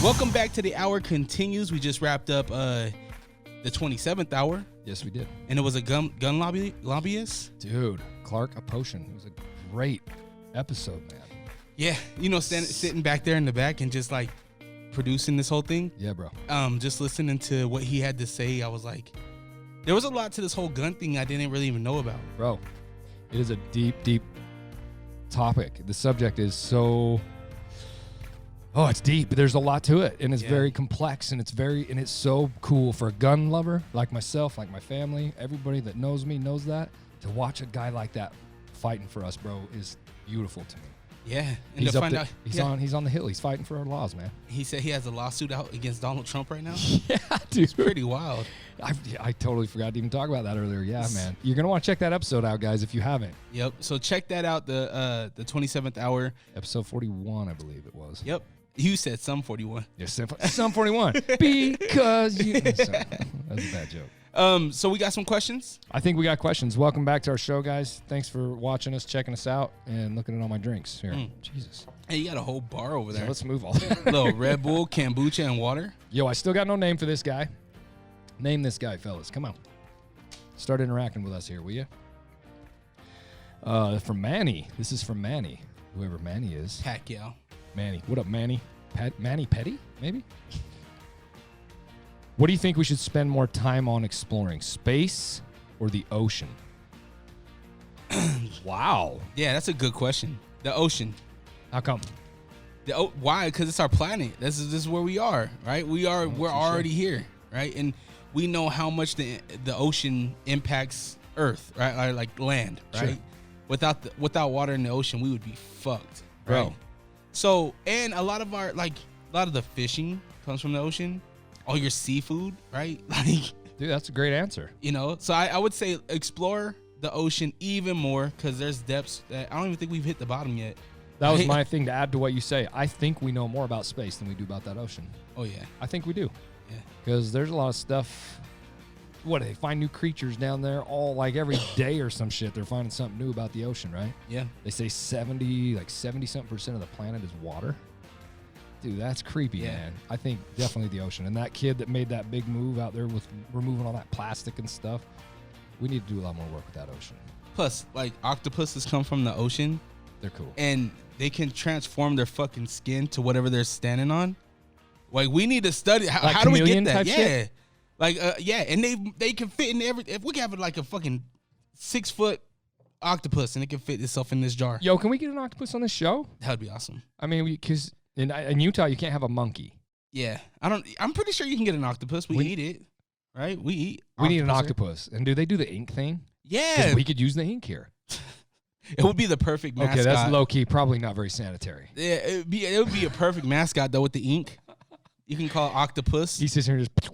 Welcome back to The Hour Continues. We just wrapped up the 27th hour. Yes, we did. And it was a gun lobbyist. Dude, Clark, a potion. It was a great episode, man. Yeah, sitting back there in the back and just like producing this whole thing. Yeah, bro. Just listening to what he had to say, I was like, there was a lot to this whole gun thing I didn't really even know about. Bro, it is a deep, deep topic. The subject is so... Oh, it's deep. There's a lot to it, and it's very complex, and it's so cool for a gun lover like myself, like my family, everybody that knows me knows that. To watch a guy like that fighting for us, bro, is beautiful to me. Yeah, and he's to find out he's on the hill. He's fighting for our laws, man. He said he has a lawsuit out against Donald Trump right now. Yeah, dude, it's pretty wild. I totally forgot to even talk about that earlier. Yeah, man, you're gonna want to check that episode out, guys, if you haven't. Yep. So check that out. The 27th hour, episode 41, I believe it was. Yep. You said some 41. Yes, some 41. Because you... Sorry, that was a bad joke. So we got some questions? I think we got questions. Welcome back to our show, guys. Thanks for watching us, checking us out, and looking at all my drinks here. Jesus. Hey, you got a whole bar over there. So let's move on. Little Red Bull, kombucha, and water. Yo, I still got no name for this guy. Name this guy, fellas. Come on. Start interacting with us here, will you? From Manny. This is from Manny. Whoever Manny is. Pacquiao. Manny. What up, Manny? Manny Petty, maybe? What do you think we should spend more time on exploring, space or the ocean? Wow. Yeah, that's a good question. The ocean. How come? Why? Because it's our planet. This is where we are, right? We're already here, right? And we know how much the ocean impacts Earth, right? Like land, right? Sure. Without water in the ocean, we would be fucked, right? Bro. So, and a lot of the fishing comes from the ocean. All your seafood, right? Like, dude, that's a great answer. So I would say explore the ocean even more because there's depths that I don't even think we've hit the bottom yet. That was my thing to add to what you say. I think we know more about space than we do about that ocean. Oh, yeah. I think we do. Yeah. Because there's a lot of stuff. What, they find new creatures down there all like every day or some shit. They're finding something new about the ocean, right? Yeah. They say 70-something% of the planet is water. Dude, that's creepy, man. I think definitely the ocean. And that kid that made that big move out there with removing all that plastic and stuff, we need to do a lot more work with that ocean. Plus, like, octopuses come from the ocean. They're cool. And they can transform their fucking skin to whatever they're standing on. Like, we need to study. How do we get that? Yeah. Shit? Like, and they can fit in every. If we can have like a fucking 6-foot octopus and it can fit itself in this jar. Yo, can we get an octopus on this show? That would be awesome. I mean, because in Utah you can't have a monkey. Yeah, I'm pretty sure you can get an octopus. We eat it, right? We eat. We need an octopus. And do they do the ink thing? Yeah, we could use the ink here. It would be the perfect mascot. Okay, that's low key, probably not very sanitary. Yeah, it would be a perfect mascot though with the ink. You can call it octopus. He sits here and just.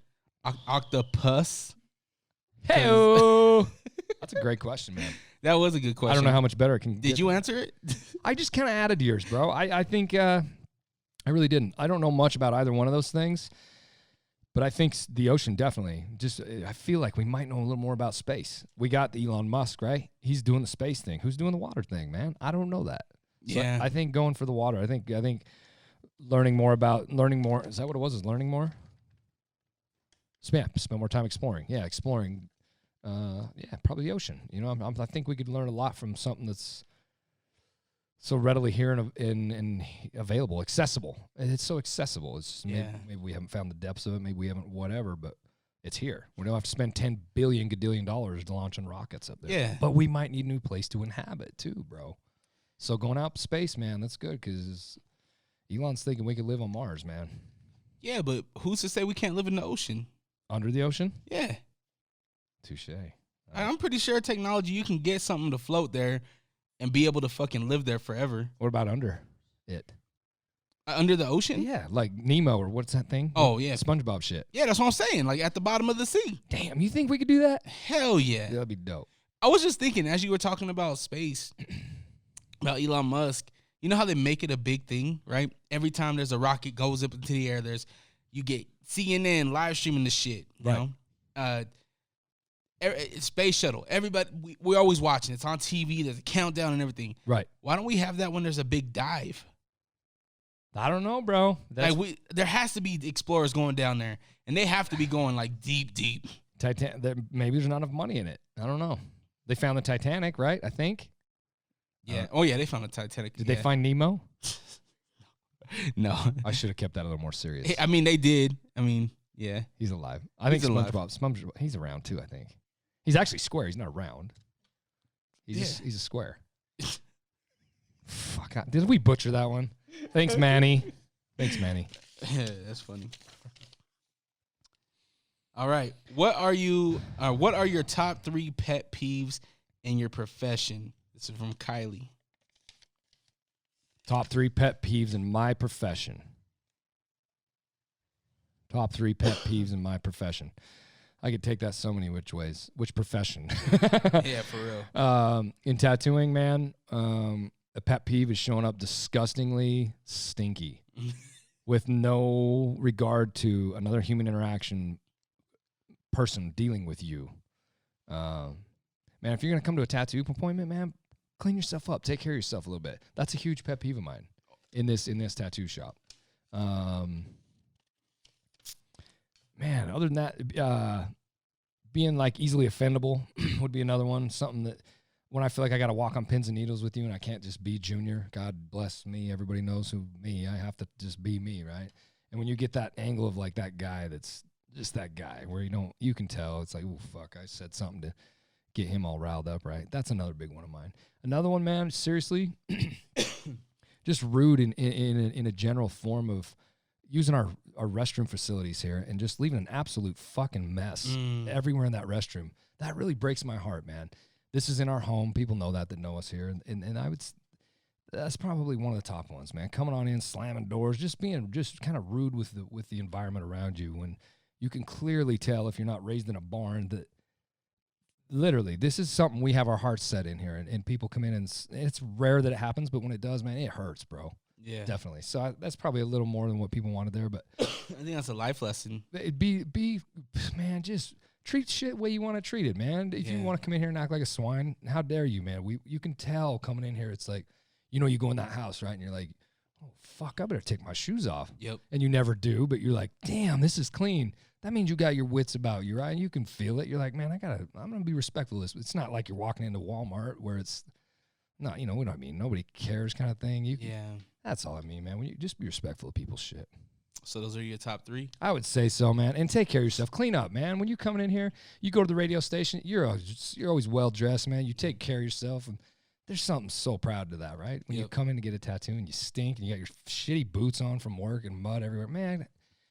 Octopus. Hey-o. That's a great question, man. That was a good question. I don't know how much better it can get. Did you answer it? I just kind of added to yours, bro. I think I really didn't. I don't know much about either one of those things, but I think the ocean definitely. Just I feel like we might know a little more about space. We got Elon Musk, right? He's doing the space thing. Who's doing the water thing, man? I don't know that. So yeah. I think going for the water. I think learning more. Is that what it was? Is learning more? Spend more time exploring. Yeah, exploring. Probably the ocean. You know, I think we could learn a lot from something that's so readily here and available, accessible. And it's so accessible. It's just maybe we haven't found the depths of it. Maybe we haven't whatever, but it's here. We don't have to spend $10 billion to launching rockets up there. Yeah. But we might need a new place to inhabit too, bro. So going out to space, man, that's good because Elon's thinking we could live on Mars, man. Yeah, but who's to say we can't live in the ocean? Under the ocean? Yeah. Touche. I'm pretty sure technology, you can get something to float there and be able to fucking live there forever. What about under it? Under the ocean? Yeah, like Nemo or what's that thing? Oh, yeah. SpongeBob shit. Yeah, that's what I'm saying. Like at the bottom of the sea. Damn, you think we could do that? Hell yeah. That'd be dope. I was just thinking, as you were talking about space, about Elon Musk, you know how they make it a big thing, right? Every time there's a rocket goes up into the air, you get CNN live streaming the shit, you know? Space shuttle. Everybody, we're always watching. It's on TV. There's a countdown and everything. Right. Why don't we have that when there's a big dive? I don't know, bro. There has to be explorers going down there, and they have to be going like deep. Maybe there's not enough money in it. I don't know. They found the Titanic, right? I think. Yeah. Oh yeah, they found the Titanic. Did they find Nemo? No. I should have kept that a little more serious. I mean, they did. I mean, yeah. He's alive. I think SpongeBob, he's around too, I think. He's actually square. He's not round. He's a square. Fuck. Did we butcher that one? Thanks, Manny. That's funny. All right. What are your top 3 pet peeves in your profession? This is from Kylie. Top 3 pet peeves in my profession. Top 3 pet peeves in my profession. I could take that so many which ways. Which profession? Yeah, for real. In tattooing, man, a pet peeve is showing up disgustingly stinky with no regard to another human interaction person dealing with you. Man, if you're going to come to a tattoo appointment, man, clean yourself up. Take care of yourself a little bit. That's a huge pet peeve of mine in this tattoo shop. Man, other than that, being like easily offendable would be another one. Something that when I feel like I got to walk on pins and needles with you and I can't just be Junior. God bless me. Everybody knows who me. I have to just be me, right? And when you get that angle of like that guy that's just that guy where you can tell it's like, oh, fuck, I said something to get him all riled up, right? That's another big one of mine. Another one, man, seriously, just rude in a general form of using our restroom facilities here and just leaving an absolute fucking mess everywhere in that restroom. That really breaks my heart, man. This is in our home. People know that know us here. And I would, that's probably one of the top ones, man. Coming on in, slamming doors, just being just kind of rude with the environment around you when you can clearly tell if you're not raised in a barn that literally this is something we have our hearts set in here. And people come in and it's rare that it happens, but when it does, man, it hurts, bro. Yeah, definitely. So that's probably a little more than what people wanted there, but I think that's a life lesson. It'd be man, just treat shit the way you want to treat it, man. If you want to come in here and act like a swine, how dare you, man? You can tell coming in here. It's like, you go in that house, right, and you're like, oh fuck, I better take my shoes off. Yep. And you never do, but you're like, damn, this is clean. That means you got your wits about you, right? You can feel it. You're like, man, I'm gonna be respectful of this. It's not like you're walking into Walmart where it's not, we don't mean nobody cares kind of thing. That's all I mean, man. When you just be respectful of people's shit. So those are your top 3? I would say so, man. And take care of yourself. Clean up, man. When you coming in here, you go to the radio station, you're always well dressed, man. You take care of yourself, and there's something so proud to that, right? When you come in to get a tattoo and you stink and you got your shitty boots on from work and mud everywhere, man.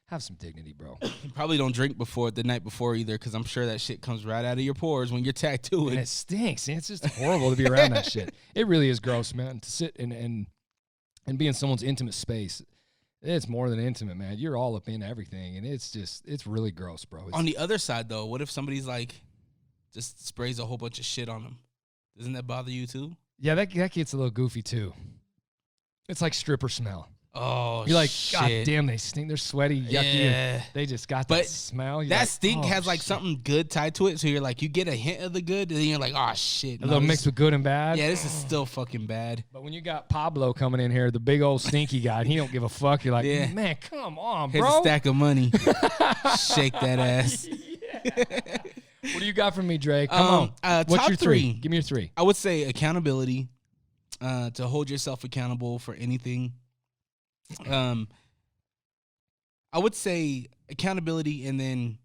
Have some dignity, bro. You probably don't drink the night before either, because I'm sure that shit comes right out of your pores when you're tattooing. And it stinks. It's just horrible to be around that shit. It really is gross, man. To sit and be in someone's intimate space, it's more than intimate, man. You're all up in everything, and it's really gross, bro. On the other side, though, what if somebody's like just sprays a whole bunch of shit on them? Doesn't that bother you too? Yeah, that gets a little goofy too. It's like stripper smell. Oh, you're like, shit. God damn, they stink. They're sweaty, yucky. Yeah. They just got that smell. You're that like, stink has like something good tied to it. So you're like, you get a hint of the good, and then you're like, oh shit. A little mix with good and bad. Yeah, this is still fucking bad. But when you got Pablo coming in here, the big old stinky guy, and he don't give a fuck. You're like, man, come on, bro. Here's a stack of money. Shake that ass. What do you got for me, Dre? Come on. What's your 3? Give me your 3. I would say accountability. To hold yourself accountable for anything. I would say accountability, and then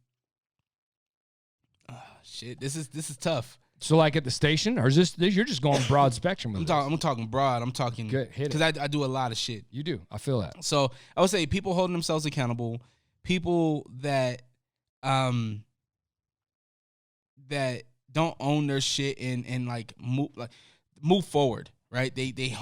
shit. This is tough. So like at the station, or is this you're just going broad spectrum? I'm talking broad. I'm talking good. Hit it. Because I do a lot of shit. You do. I feel that. So I would say people holding themselves accountable, people that that don't own their shit and like move forward. Right, they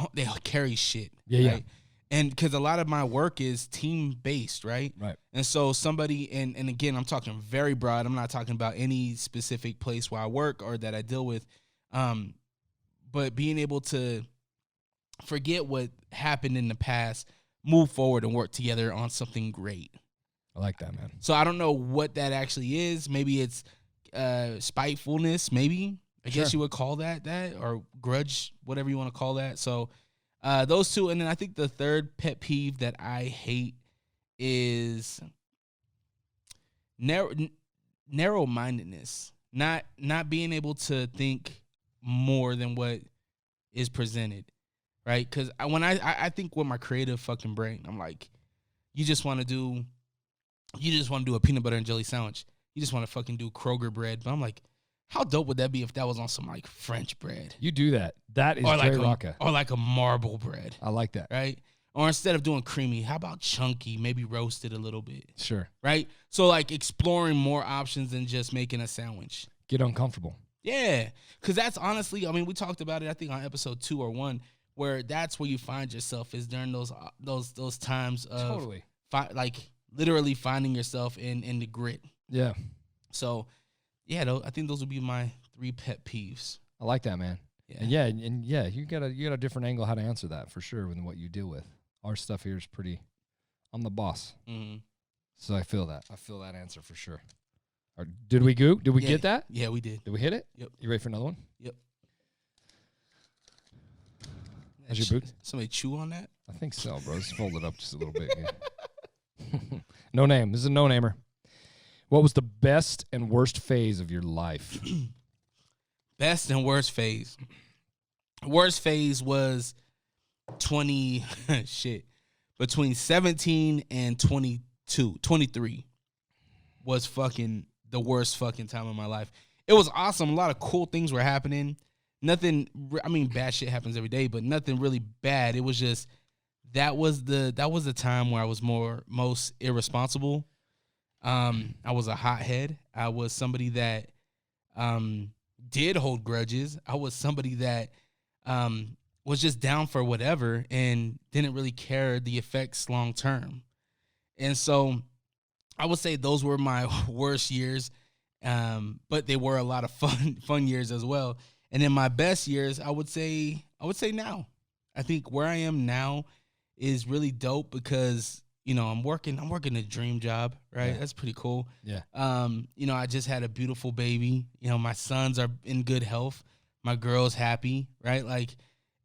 carry shit. Yeah, right? And because a lot of my work is team based, right? Right. And so somebody, and again, I'm talking very broad. I'm not talking about any specific place where I work or that I deal with, but being able to forget what happened in the past, move forward, and work together on something great. I like that, man. So I don't know what that actually is. Maybe it's spitefulness. Maybe. I guess you would call that or grudge, whatever you want to call that. So Those two, and then I think the third pet peeve that I hate is narrow-mindedness. Not being able to think more than what is presented, right? Because I think with my creative fucking brain, I'm like, you just want to do a peanut butter and jelly sandwich. You just want to fucking do Kroger bread. But I'm like, how dope would that be if that was on some like French bread? You do that. That is Drerawka. Or like a marble bread. I like that. Right? Or instead of doing creamy, how about chunky, maybe roasted a little bit? Sure. Right? So like exploring more options than just making a sandwich. Get uncomfortable. Yeah. Because that's honestly, I mean, we talked about it, I think on episode 2 or 1, where that's where you find yourself is during those times of Totally. Like literally finding yourself in the grit. Yeah. So, yeah, though, I think those would be my 3 pet peeves. I like that, man. Yeah. And you got a different angle how to answer that for sure than what you deal with. Our stuff here is pretty. I'm the boss, so I feel that. I feel that answer for sure. Did we go? Did we get that? Yeah, we did. Did we hit it? Yep. You ready for another one? Yep. How's your boot? Somebody chew on that? I think so, bro. Just fold it up just a little bit. Yeah. No name. This is a no-namer. What was the best and worst phase of your life? Best and worst phase. Worst phase was between 17 and 23 was fucking the worst fucking time of my life. It was awesome. A lot of cool things were happening. Nothing, I mean, bad shit happens every day, but nothing really bad. It was just, that was the time where I was most irresponsible. I was a hothead. I was somebody that did hold grudges. I was somebody that was just down for whatever and didn't really care the effects long term. And so I would say those were my worst years, but they were a lot of fun years as well. And in my best years, I would say now. I think where I am now is really dope because, you know, I'm working a dream job, right? Yeah. That's pretty cool. Yeah. You know, I just had a beautiful baby. You know, my sons are in good health. My girl's happy, right? Like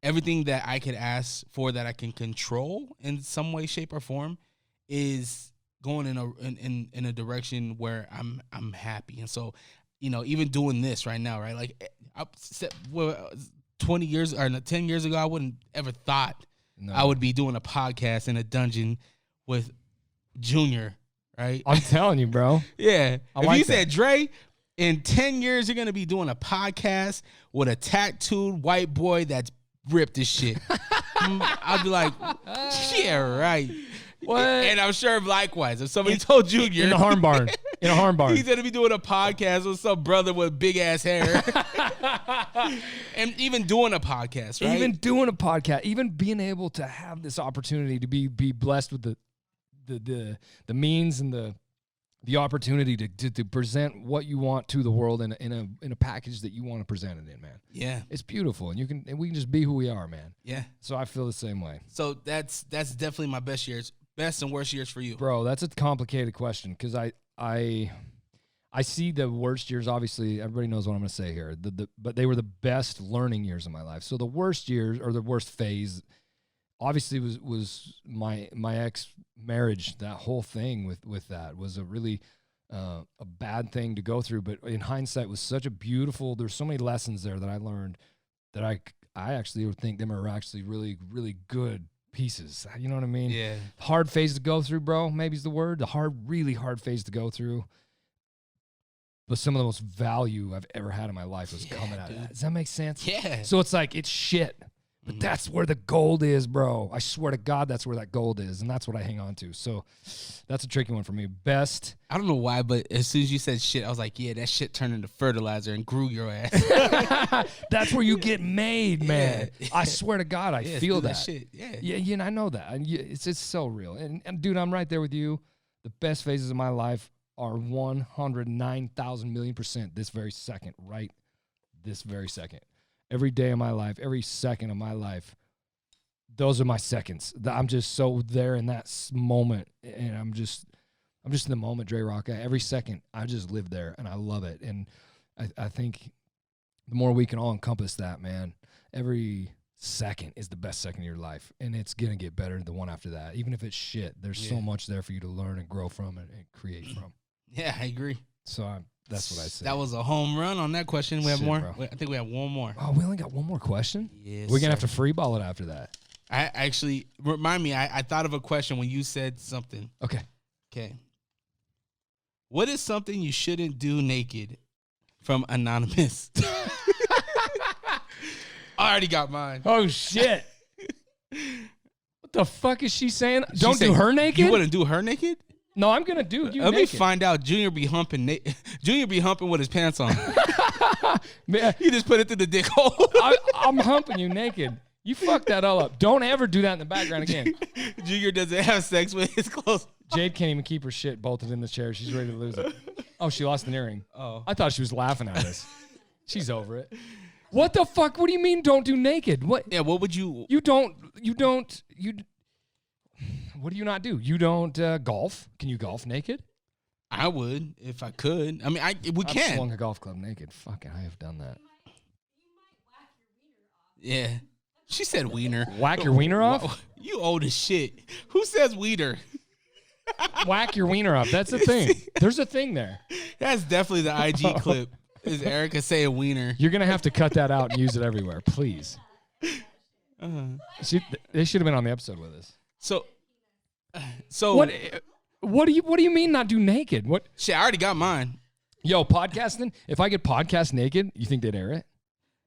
everything that I could ask for that I can control in some way, shape, or form is going in a direction where I'm happy. And so, you know, even doing this right now, right? Like 20 years or 10 years ago, I wouldn't ever thought I would be doing a podcast in a dungeon with Junior, right? I'm telling you, bro. Yeah. If like you said, Dre, in 10 years, you're going to be doing a podcast with a tattooed white boy that's ripped as shit. I'd be like, yeah, right. What? And I'm sure likewise, if somebody told Junior. In the harm barn. In a harm barn. He's going to be doing a podcast with some brother with big ass hair. And even doing a podcast, right? Even doing a podcast, even being able to have this opportunity to be blessed with the means and the opportunity to present what you want to the world in a package that you want to present it in, man. Yeah. It's beautiful, and we can just be who we are, man. Yeah. So I feel the same way. So that's definitely my best and worst years for you. Bro, that's a complicated question because I see the worst years. Obviously, everybody knows what I'm going to say here. But they were the best learning years of my life. So the worst years or the worst phase, obviously, was my ex marriage. That whole thing with that was a really a bad thing to go through. But in hindsight, was such a beautiful. There's so many lessons there that I learned that I actually would think them are actually really, really good pieces. You know what I mean? Yeah. Hard phase to go through, bro. Maybe is the word. Really hard phase to go through. But some of the most value I've ever had in my life was coming out of that. Does that make sense? Yeah. So it's like, it's shit. But that's where the gold is, bro. I swear to God, that's where that gold is. And that's what I hang on to. So that's a tricky one for me. Best. I don't know why, but as soon as you said shit, I was like, yeah, that shit turned into fertilizer and grew your ass. That's where you get made, man. Yeah. I swear to God, I feel that. Shit. Yeah. Yeah, and I know that. And it's so real. And dude, I'm right there with you. The best phases of my life are 109,000 million % this very second, right? This very second. Every day of my life, every second of my life, those are my seconds. I'm just so there in that moment, and I'm just in the moment, Drerawka. Every second, I just live there, and I love it. And I think the more we can all encompass that, man, every second is the best second of your life, and it's gonna get better the one after that. Even if it's shit, there's so much there for you to learn and grow from and create from. Yeah, I agree. So that's what I say. That was a home run on that question. We have more. Bro. I think we have one more. Oh, we only got one more question? Yes. We're going to have to free ball it after that. I actually, remind me, I thought of a question when you said something. Okay. What is something you shouldn't do naked? From Anonymous. I already got mine. Oh, shit. What the fuck is she saying? Don't do her naked? You wouldn't do her naked? No, I'm gonna do you. Let me find out. Junior be humping. Junior be humping with his pants on. Man, he just put it through the dick hole. I'm humping you naked. You fucked that all up. Don't ever do that in the background again. Junior doesn't have sex with his clothes. Jade can't even keep her shit bolted in the chair. She's ready to lose it. Oh, she lost an earring. Oh, I thought she was laughing at us. She's over it. What the fuck? What do you mean? Don't do naked? What? Yeah. What would you? You don't. What do you not do? You don't golf? Can you golf naked? I would if I could. I mean, we I've can. swung a golf club naked. Fuck, I have done that. Yeah. She said wiener. Whack your wiener off? You old as shit. Who says wiener? Whack your wiener off. That's a thing. There's a thing there. That's definitely the IG clip. Is Erica saying wiener? You're gonna have to cut that out and use it everywhere, please. They should have been on the episode with us. So what do you mean not do naked? What? Shit, I already got mine. Yo, podcasting. If I get podcast naked, you think they'd air it?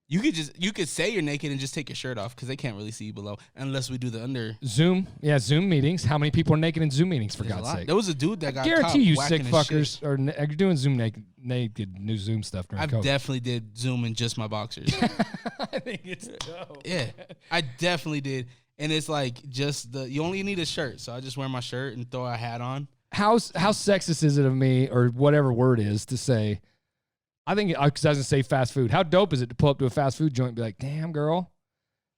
You could say you're naked and just take your shirt off because they can't really see you below unless we do the under Zoom. Yeah, Zoom meetings. How many people are naked in Zoom meetings? For God's sake, there was a dude that got. Guarantee you, sick his fuckers are doing Zoom naked new Zoom stuff. I definitely did Zoom in just my boxers. I think it's dope. Yeah, I definitely did, and it's like just you only need a shirt, so I just wear my shirt and throw a hat on. How sexist is it of me, or whatever word is, to say? I think because I was gonna say fast food. How dope is it to pull up to a fast food joint and be like, "Damn, girl,"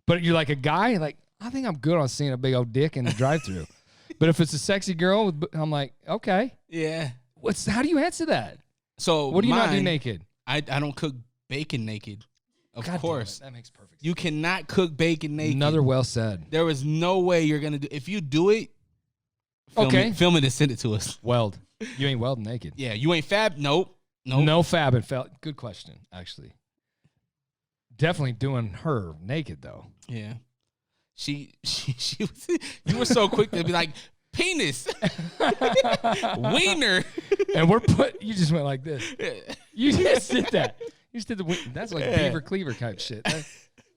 but you're like a guy, like I think I'm good on seeing a big old dick in the drive-through. But if it's a sexy girl, I'm like, okay, yeah. How do you answer that? So what do you not do naked? I don't cook bacon naked. Of God course, that makes perfect sense. You cannot cook bacon naked. Another well said. There is no way you're gonna do. If you do it, film it and send it to us. Weld. You ain't welding naked. Yeah, you ain't fab. Nope. No fab and felt. Good question, actually. Definitely doing her naked though. Yeah, she was. You were so quick to be like penis, wiener, and you just went like this. You just did that. You just did that's like beaver cleaver type shit.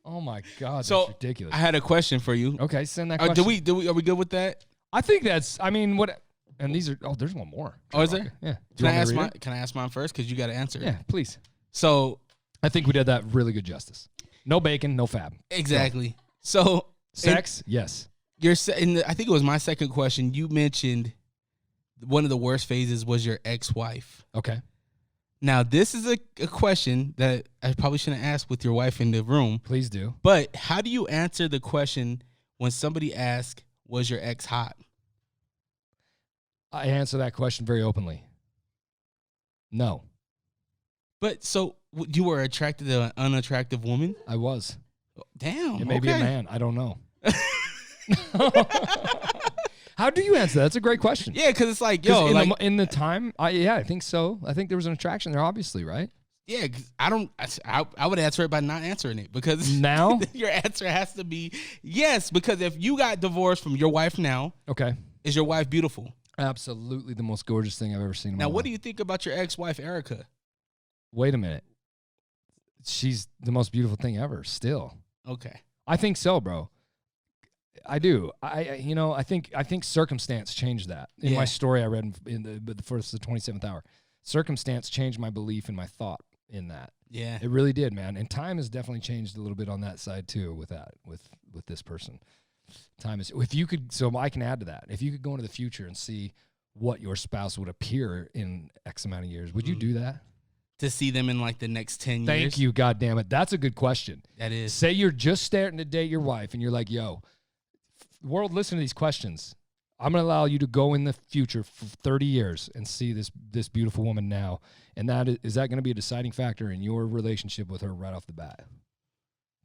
Oh my God, that's ridiculous. I had a question for you. Okay, send that question. Are we good with that? I think that's. I mean, what? And these are. Oh, there's one more. Oh, is there? Yeah. Can I ask mine first? Because you got to answer. Yeah, please. So I think we did that really good justice. No bacon, no fab. Exactly. So sex, yes. I think it was my second question. You mentioned one of the worst phases was your ex-wife. Okay. Now this is a question that I probably shouldn't ask with your wife in the room. Please do. But how do you answer the question when somebody asks, "Was your ex hot?" I answer that question very openly. No. But so you were attracted to an unattractive woman? I was. Damn. It may be a man. I don't know. How do you answer that? That's a great question. Yeah, because it's like, in the time, I think so. I think there was an attraction there, obviously, right? Yeah, I would answer it by not answering it because now your answer has to be yes. Because if you got divorced from your wife now, okay, is your wife beautiful? Absolutely the most gorgeous thing I've ever seen in my life. Now, what do you think about your ex-wife, Erica? Wait a minute. She's the most beautiful thing ever, still. Okay. I think so, bro. I do. I think circumstance changed that. In my story I read in the 27th hour, circumstance changed my belief and my thought in that. Yeah. It really did, man. And time has definitely changed a little bit on that side too with this person. Time is, so I can add to that. If you could go into the future and see what your spouse would appear in X amount of years, would you do that? To see them in like the next 10 years? Thank you, goddammit. That's a good question. That is. Say you're just starting to date your wife and you're like, yo, world, listen to these questions. I'm going to allow you to go in the future for 30 years and see this beautiful woman now. And is that going to be a deciding factor in your relationship with her right off the bat?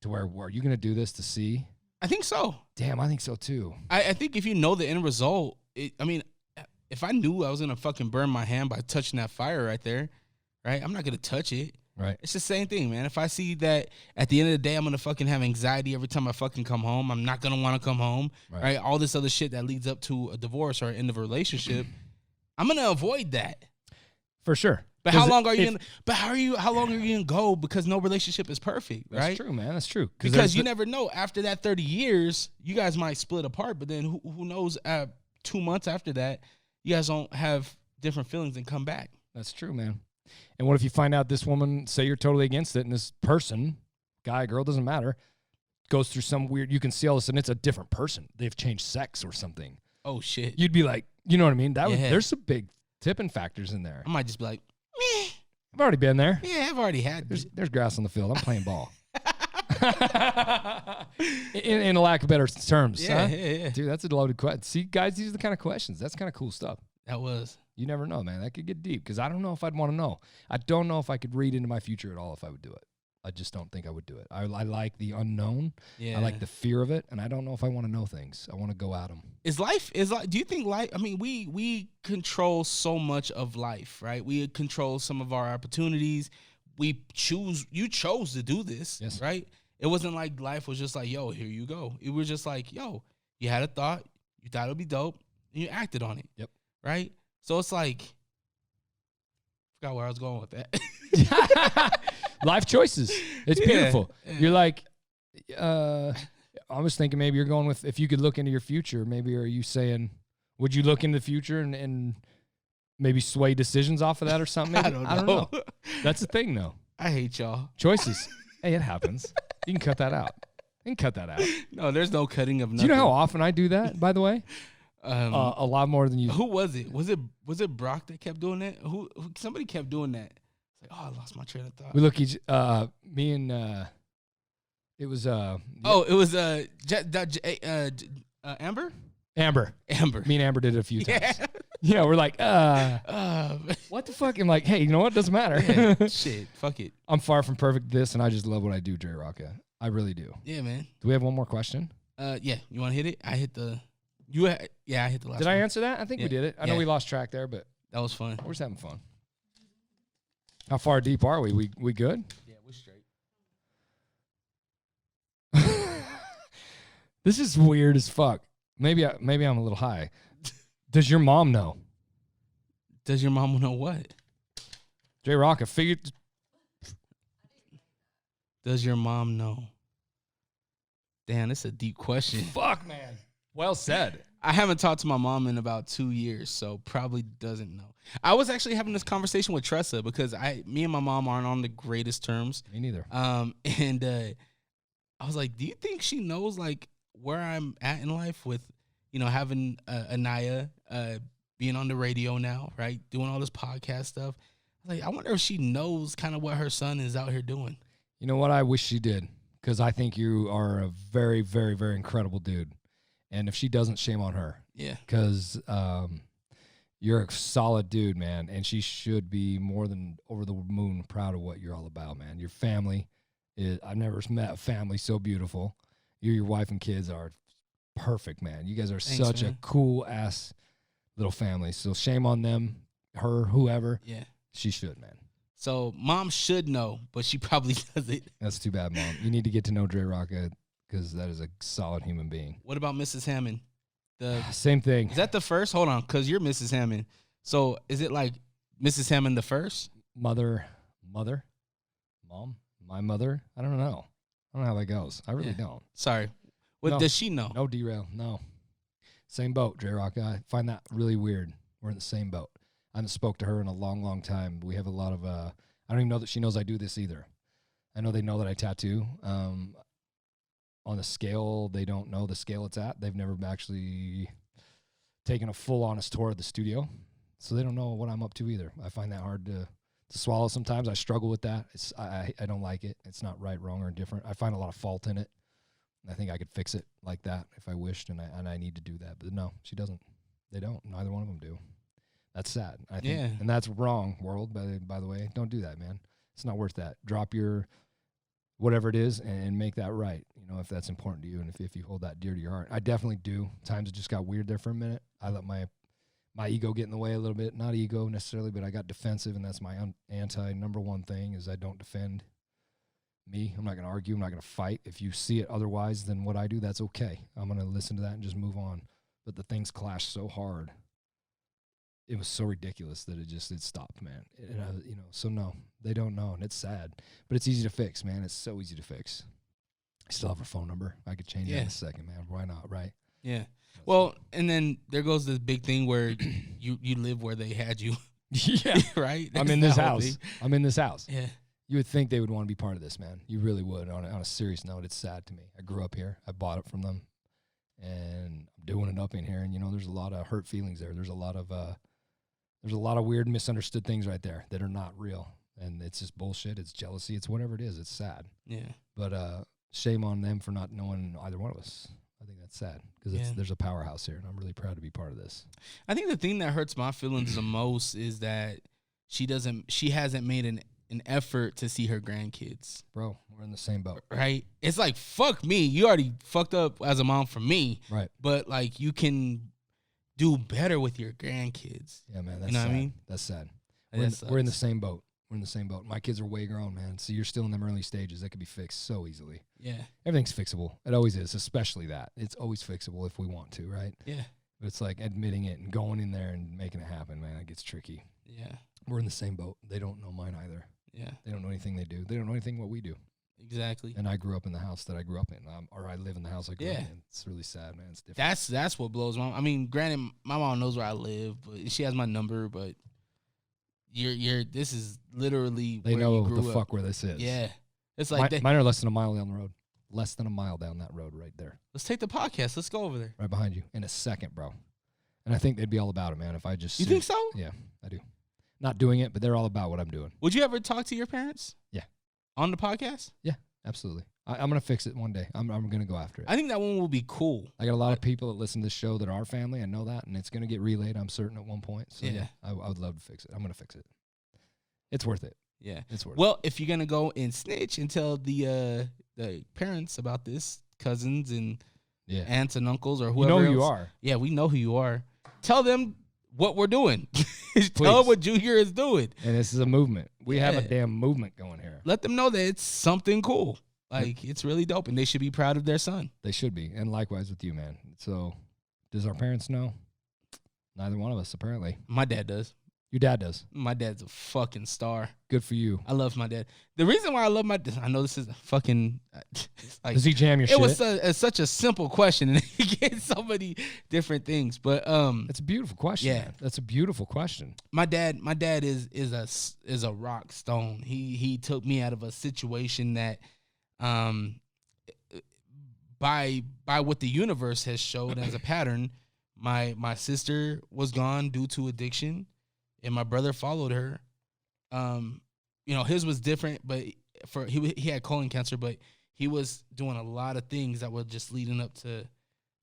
To where are you going to do this to see? I think so. Damn, I think so too. I think if you know the end result, if I knew I was gonna fucking burn my hand by touching that fire right there, right? I'm not gonna touch it. Right. It's the same thing, man. If I see that at the end of the day I'm gonna fucking have anxiety every time I fucking come home, I'm not gonna want to come home, right? All this other shit that leads up to a divorce or end of a relationship, I'm gonna avoid that. For sure. But how long are you gonna? But how long are you gonna go? Because no relationship is perfect, right? That's true, man. That's true. Because you never know. After that 30 years, you guys might split apart. But then who knows? 2 months after that, you guys don't have different feelings and come back. That's true, man. And what if you find out this woman, say you're totally against it, and this person, guy, girl, doesn't matter, goes through some weird? You can see all of a sudden it's a different person. They've changed sex or something. Oh shit! You'd be like, you know what I mean? There's some big tipping factors in there. I might just be like, meh. I've already been there. Yeah, I've already had. There's grass on the field. I'm playing ball. in a lack of better terms. Yeah, huh? yeah. Dude, that's a loaded question. See, guys, these are the kind of questions. That's kind of cool stuff. That was. You never know, man. That could get deep because I don't know if I'd want to know. I don't know if I could read into my future at all if I would do it. I just don't think I would do it. I like the unknown. Yeah. I like the fear of it, and I don't know if I want to know things. I want to go at them. Do you think life? I mean, we control so much of life, right? We control some of our opportunities. You chose to do this, yes, right? It wasn't like life was just like, yo, here you go. It was just like, yo, you had a thought, you thought it would be dope, and you acted on it. Yep. Right? So it's like, forgot where I was going with that. Life choices. It's beautiful. Yeah. You're like, I was thinking maybe you're going with, if you could look into your future, maybe are you saying, would you look into the future and maybe sway decisions off of that or something? Maybe? I don't know. That's the thing, though. I hate y'all. Choices. Hey, it happens. You can cut that out. No, there's no cutting of nothing. Do you know how often I do that, by the way? A lot more than you. Who was it? Was it Brock that kept doing that? Who somebody kept doing that. It's like, oh, I lost my train of thought. We look me and it was it was Amber? Amber. Me and Amber did it a few times. Yeah, we're like, what the fuck? I'm like, hey, you know what? Doesn't matter. Yeah, shit, fuck it. I'm far from perfect at this, and I just love what I do, Drerawka. I really do. Yeah, man. Do we have one more question? Yeah. You want to hit it? I hit the. I hit the last. Did one. I answer that? I think we did it. I know we lost track there, but that was fun. We're just having fun. How far deep are we? We good? Yeah, we're straight. This is weird as fuck. Maybe I'm a little high. Does your mom know? Does your mom know what? Drerawka figured. Does your mom know? Damn, that's a deep question. Fuck, man. Well said. I haven't talked to my mom in about 2 years, so probably doesn't know. I was actually having this conversation with Tressa because me and my mom aren't on the greatest terms. Me neither. And I was like, do you think she knows like where I'm at in life with, having Anaya, being on the radio now, right? Doing all this podcast stuff. I was like, I wonder if she knows kind of what her son is out here doing. You know what? I wish she did because I think you are a very, very, very incredible dude. And if she doesn't, shame on her. Yeah. Because you're a solid dude, man. And she should be more than over the moon proud of what you're all about, man. Your family I've never met a family so beautiful. Your wife and kids are perfect, man. You guys are such a cool-ass little family. So shame on them, her, whoever. Yeah. She should, man. So mom should know, but she probably doesn't. That's too bad, Mom. You need to get to know Drerawka because that is a solid human being. What about Mrs. Hammond? Same thing. Is that the first? Hold on, because you're Mrs. Hammond. So is it like Mrs. Hammond the first? Mother, mom, my mother? I don't know. I don't know how that goes. I really don't. Sorry. What does she know? No derail. No. Same boat, Drerawka. I find that really weird. We're in the same boat. I haven't spoke to her in a long, long time. We have a lot of, I don't even know that she knows I do this either. I know they know that I tattoo. On the scale, they don't know the scale it's at. They've never actually taken a full honest tour of the studio. So they don't know what I'm up to either. I find that hard to swallow sometimes. I struggle with that. I don't like it. It's not right, wrong, or indifferent. I find a lot of fault in it. I think I could fix it like that if I wished, and I need to do that. But no, she doesn't. They don't. Neither one of them do. That's sad. I think, and that's wrong, world. By the way, don't do that, man. It's not worth that. Drop your whatever it is, and make that right. You know, if that's important to you, and if you hold that dear to your heart. I definitely do. Times it just got weird there for a minute. I let my ego get in the way a little bit. Not ego necessarily, but I got defensive, and that's my number one thing is I don't defend me. I'm not going to argue. I'm not going to fight. If you see it otherwise than what I do, that's okay. I'm going to listen to that and just move on. But the things clashed so hard. It was so ridiculous that it stopped, man. So no, they don't know, and it's sad. But it's easy to fix, man. It's so easy to fix. I still have her phone number. I could change that in a second, man. Why not, right? Yeah. Well, and then there goes this big thing where you live where they had you. Yeah. Right? I'm in this house. I'm in this house. Yeah. You would think they would want to be part of this, man. You really would. On a serious note, it's sad to me. I grew up here. I bought it from them, and I'm doing it up in here. And, there's a lot of hurt feelings there. There's a lot of weird misunderstood things right there that are not real. And it's just bullshit. It's jealousy. It's whatever it is. It's sad. Yeah. But shame on them for not knowing either one of us. I think that's sad because there's a powerhouse here, and I'm really proud to be part of this. I think the thing that hurts my feelings the most is that she hasn't made an effort to see her grandkids. Bro, we're in the same boat. Right? It's like, fuck me. You already fucked up as a mom for me. Right. But, like, you can do better with your grandkids. Yeah, man. That's you know sad. what I mean? That's sad. We're We're in the same boat. We're in the same boat. My kids are way grown, man. So you're still in them early stages. That could be fixed so easily. Yeah. Everything's fixable. It always is, especially that. It's always fixable if we want to, right? Yeah. But it's like admitting it and going in there and making it happen, man. It gets tricky. Yeah. We're in the same boat. They don't know mine either. Yeah. They don't know anything they do. They don't know anything what we do. Exactly. And I grew up in the house that I grew up in, or I live in the house I grew up in. It's really sad, man. It's different. That's what blows my. I mean, granted, my mom knows where I live, but she has my number. But this is literally they where know you grew the up. fuck where this is. Yeah, it's like mine are less than a mile down the road. Less than a mile down that road right there. Let's take the podcast. Let's go over there. Right behind you in a second, bro. And I think they'd be all about it, man. If I just you think so? Yeah, I do. Not doing it, but they're all about what I'm doing. Would you ever talk to your parents? Yeah. On the podcast? Yeah, absolutely. I'm gonna fix it one day. I'm gonna go after it. I think that one will be cool. I got a lot of people that listen to this show that are our family. I know that, and it's gonna get relayed. I'm certain at one point. So yeah, I would love to fix it. I'm gonna fix it. It's worth it. Yeah, it's worth it. Well, if you're gonna go and snitch and tell the parents about this, cousins and aunts and uncles or whoever, you know who else, you are. Yeah, we know who you are. Tell them what we're doing. Tell them what Junior is doing. And this is a movement. We have a damn movement going here. Let them know that it's something cool. Like, it's really dope, and they should be proud of their son. They should be, and likewise with you, man. So, does our parents know? Neither one of us, apparently. My dad does. Your dad does. My dad's a fucking star. Good for you. I love my dad. The reason why I love my dad, I know this is fucking. Like, does he jam your shit? It was such a simple question, and he gets so many different things. But it's a beautiful question. Yeah, man. That's a beautiful question. My dad is a rock stone. He took me out of a situation that, by what the universe has showed as a pattern, my sister was gone due to addiction. And my brother followed her. His was different, but he had colon cancer, but he was doing a lot of things that were just leading up to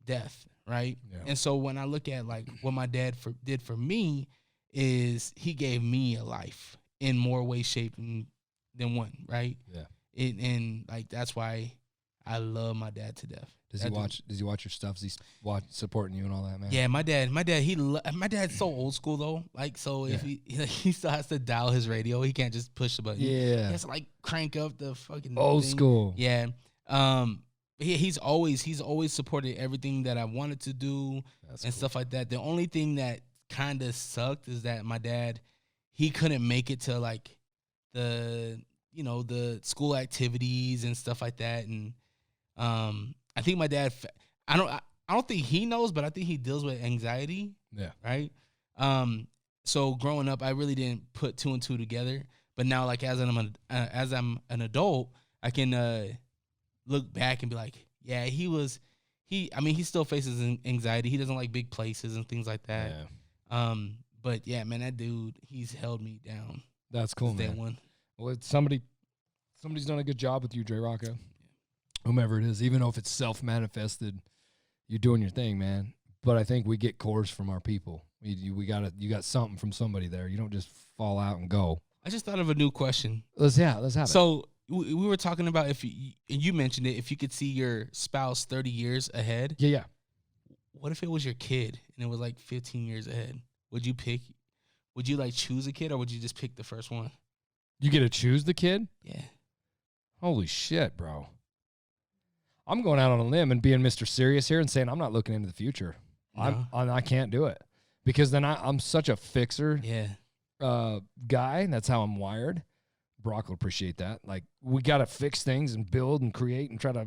death, right? Yeah. And so when I look at like what my dad did for me, is he gave me a life in more ways, shape than one, right? Yeah. And like that's why I love my dad to death. Does he watch your stuff? Does he supporting you and all that, man? Yeah, my dad's so old school though. Like, so if he still has to dial his radio, he can't just push the button. Yeah, he has to like crank up the fucking old thing. School. Yeah. He's always supported everything that I wanted to do. That's and cool. Stuff like that. The only thing that kind of sucked is that my dad, he couldn't make it to like the school activities and stuff like that. And I think my dad, I don't think he knows, but I think he deals with anxiety. Yeah. Right. So growing up, I really didn't put two and two together. But now, like as I'm an adult, I can look back and be like, yeah, he still faces anxiety. He doesn't like big places and things like that. Yeah. But yeah, man, that dude, he's held me down. That's cool, man. That one. Well, somebody's done a good job with you, Drerawka. Whomever it is, even though if it's self-manifested, you're doing your thing, man. But I think we get cores from our people. You got something from somebody there. You don't just fall out and go. I just thought of a new question. Let's have it. So we were talking about if and you mentioned it, if you could see your spouse 30 years ahead. Yeah. What if it was your kid and it was like 15 years ahead? Would you like choose a kid, or would you just pick the first one? You get to choose the kid? Yeah. Holy shit, bro. I'm going out on a limb and being Mr. Serious here and saying I'm not looking into the future. No. I can't do it because then I'm such a fixer guy. That's how I'm wired. Brock will appreciate that. Like, we got to fix things and build and create and try to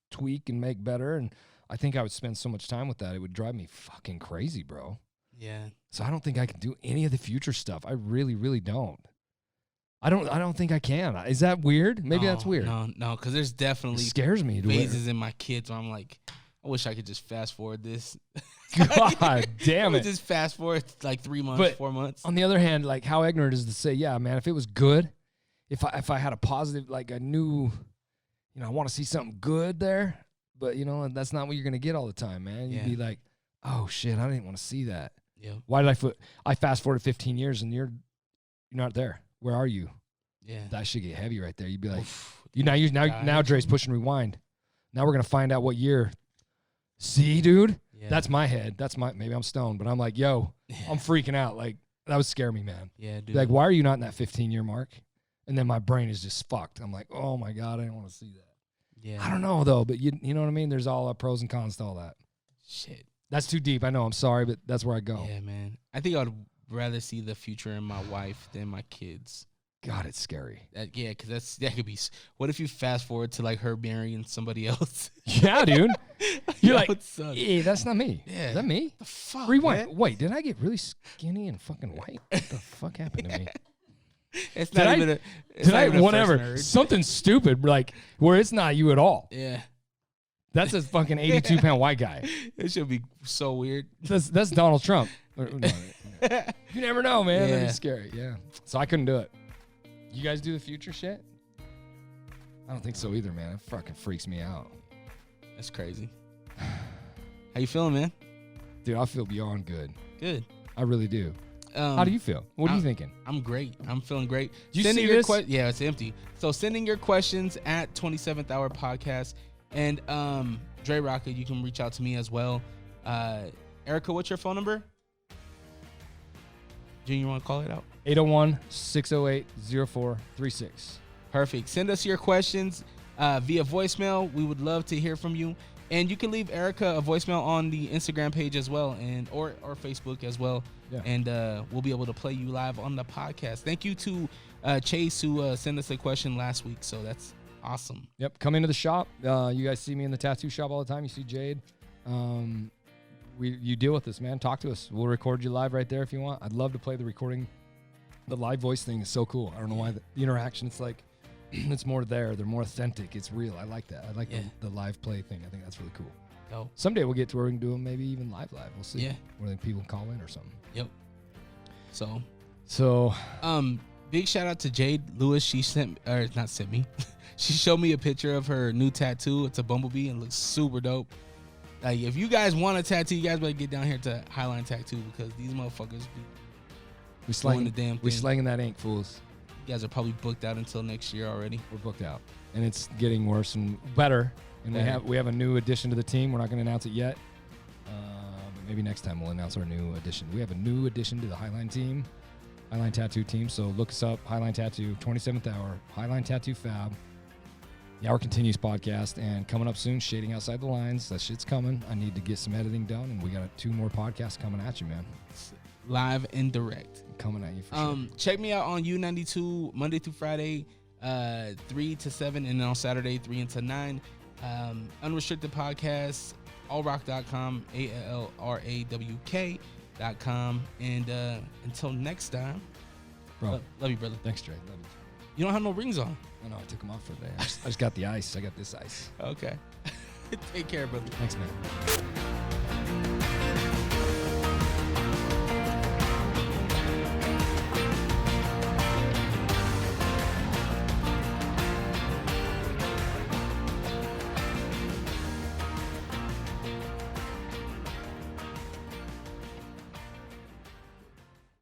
tweak and make better. And I think I would spend so much time with that. It would drive me fucking crazy, bro. Yeah. So I don't think I can do any of the future stuff. I really, really don't. I don't think I can. Is that weird? Maybe that's weird. No, because there's definitely It scares me. phases in my kids where I'm like, I wish I could just fast forward this. God damn it. Just fast forward like 3 months, 4 months. On the other hand, like, how ignorant is to say, yeah, man, if it was good, if I had a positive, like, I knew, I want to see something good there, but, that's not what you're going to get all the time, man. You'd be like, oh, shit, I didn't want to see that. Yeah. Why did I fast forward 15 years and you're not there? Where are you? Yeah. That should get heavy right there. You'd be like, now Dre's pushing rewind. Now we're going to find out what year. See, dude? Yeah. That's my head. Maybe I'm stoned, but I'm like, yo, I'm freaking out. Like, that would scare me, man. Yeah, dude. Like, why are you not in that 15-year mark? And then my brain is just fucked. I'm like, oh my God, I didn't want to see that. Yeah. I don't know though, but you know what I mean? There's all pros and cons to all that. Shit. That's too deep. I know. I'm sorry, but that's where I go. Yeah, man. I think I'd rather see the future in my wife than my kids. God, it's scary. Because that could be. What if you fast forward to like her marrying somebody else? Yeah, dude. You're like, suck. Hey, that's not me. Yeah. Is that me? The fuck? Rewind. Man? Wait, did I get really skinny and fucking white? What the fuck happened to me? It's not even whatever. Something stupid, like where it's not you at all. Yeah. That's a fucking 82-pound white guy. It should be so weird. That's Donald Trump. You never know, man. That'd be scary. Yeah. So I couldn't do it. You guys do the future shit? I don't think so either, man. It fucking freaks me out. That's crazy. How you feeling, man? Dude, I feel beyond good. Good. I really do. How do you feel? What are you thinking? I'm great. I'm feeling great. You see this? Yeah, it's empty. So sending your questions at 27th Hour Podcast. And Drerawka, you can reach out to me as well. Erica, what's your phone number? Junior, you want to call it out? 801-608-0436. Perfect. Send us your questions via voicemail. We would love to hear from you. And you can leave Erica a voicemail on the Instagram page as well, and or Facebook as well. Yeah. And we'll be able to play you live on the podcast. Thank you to Chase who sent us a question last week. So that's awesome. Yep. Come into the shop. You guys see me in the tattoo shop all the time. You see Jade. You deal with this, man. Talk to us. We'll record you live right there if you want. I'd love to play the recording. The live voice thing is so cool. I don't know why the interaction. It's like it's more there. They're more authentic. It's real. I like that. I like the live play thing. I think that's really cool. Oh. Someday we'll get to where we can do them maybe even live. We'll see. Yeah. Where people call in or something. Yep. So. Big shout out to Jade Lewis. She sent me. She showed me a picture of her new tattoo. It's a bumblebee and it looks super dope. Like, if you guys want a tattoo, you guys better get down here to Highline Tattoo because these motherfuckers be slanging the damn thing. We're slanging that ink, fools. You guys are probably booked out until next year already. We're booked out, and it's getting worse and better. And we have a new addition to the team. We're not going to announce it yet, but maybe next time we'll announce our new addition. We have a new addition to the Highline team, Highline Tattoo team. So look us up, Highline Tattoo, 27th Hour, Highline Tattoo Fab. The Hour Continues podcast, and coming up soon, Shading Outside the Lines. That shit's coming. I need to get some editing done, and we got 2 more podcasts coming at you, man. Live and direct. Coming at you for sure. Check me out on U92 Monday through Friday, 3 to 7, and then on Saturday, 3 until 9. Unrestricted Podcasts, allrock.com, ALRAWK.com. And until next time, bro. Love you, brother. Thanks, Dre. Love you. You don't have no rings on. No, I took them off for the day. I just got the ice. I got this ice. Okay. Take care, brother. Thanks, man.